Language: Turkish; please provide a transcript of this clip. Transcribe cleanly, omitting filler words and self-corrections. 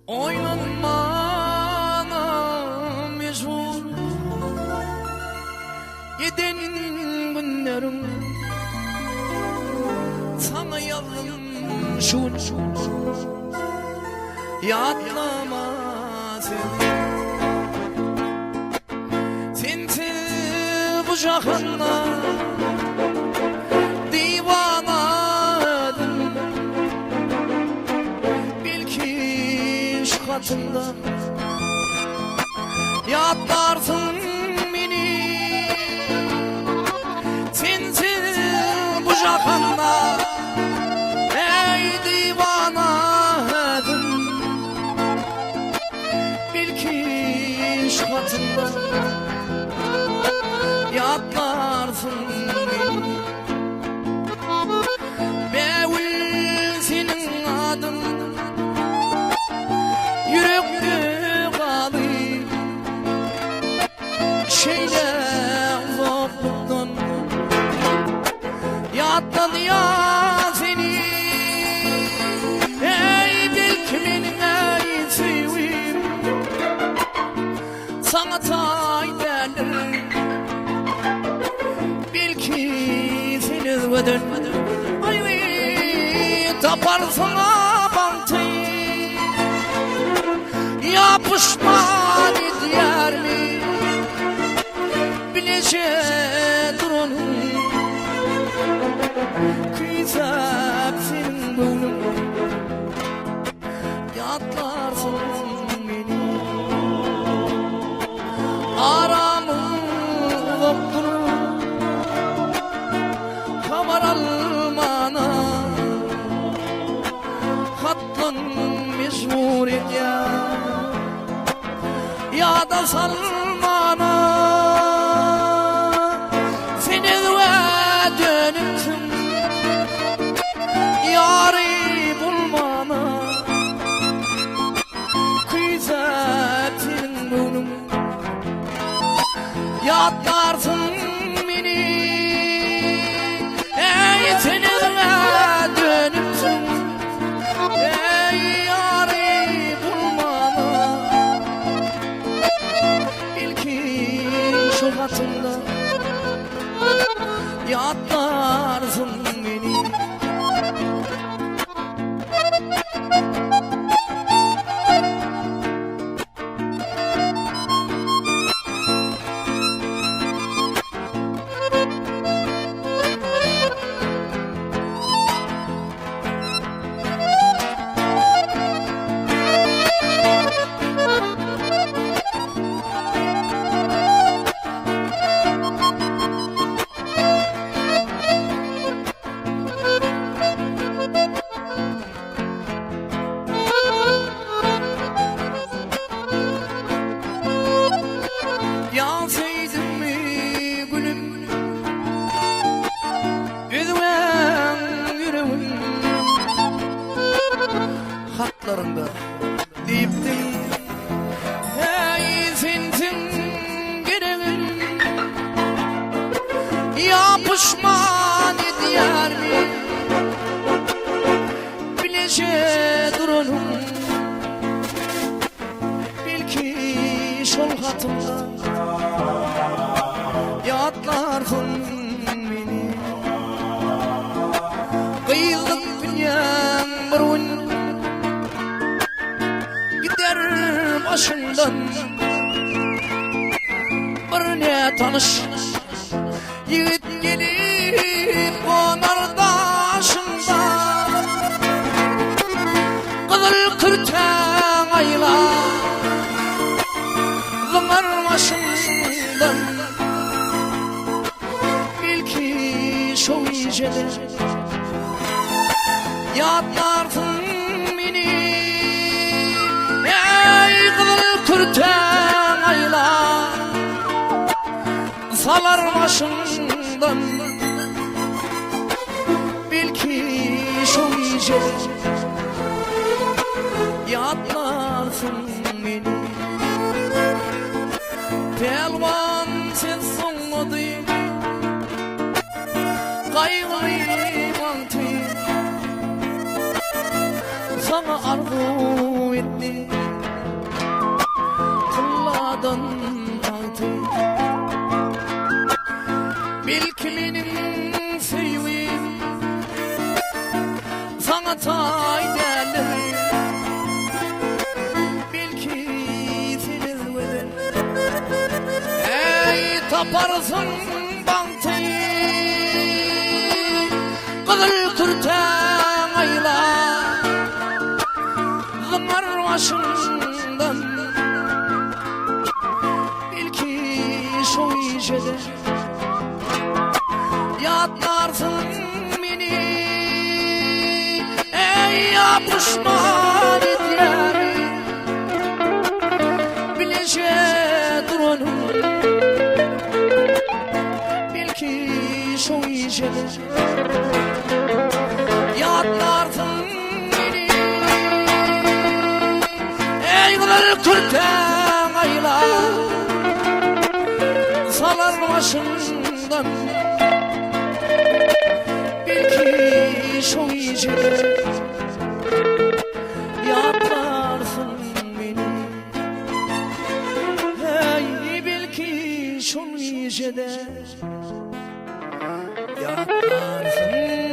Oynanmana mecbur Yedenin günlerim Sana yavrum şun Yatlama Seni bu cahanda divanadım Bil ki şu katında Yatlarsın beni Sensiz bu cahanda Ey divanadım Bil ki şu katında Yatlarsın beni Beğil senin adın Yürekte kalı Şeyle zorluktan Yatladı ya seni Ey bilkimin ey sevim Sana tay derler Bil ki seni ödün Taparsın bantayı Yapışman ediyor mi Bilecek onu Kıysak senin boynun Yatlarsın beni Aramı doktoru Kabar almana Katlan mecbur et ya da salmana Seni ve dönüktüm Yâri bulmana Kıyzetin bunun Yatlarsın beni Ey seni ve dönüktüm Ey yâri bulmana Bil ki şu hatında Yatlarsın beni Yansıydın mı gülüm Yüzümen yüreğim Hatlarında deyiptim Ey sensin gereğim Yapışman ediyor mi Bilecek duranım Bil ki şol hatımda Yatlarsın beni Kıyıldık dünyanın bir gün Gider başından Bir ne tanış Yiğit gelip konar daşında Kızıl kırten ayla Zınar başından Bil ki şu icede Yatlarsın beni Ey kızıl kırten ayla Salar başından Bil ki şu icede Yatlarsın beni Pelvan sen sonladı Kaygıyı mantı Sana arzu etti kılladan altı. Bilkilinim sevim sana tay derler, bilki senin veren. Ey taparsın bantayı kızıl kürten ayla, zımar başından bilki şu işede yatlarsın beni. Ey yapışman etler bilecektir onu, bilki şu işede yatlarsın beni. Ey kızıl kürten ayla, salar başından bilki şu işede yatlarsın beni. Hey bilki şu işede yatlarsın beni.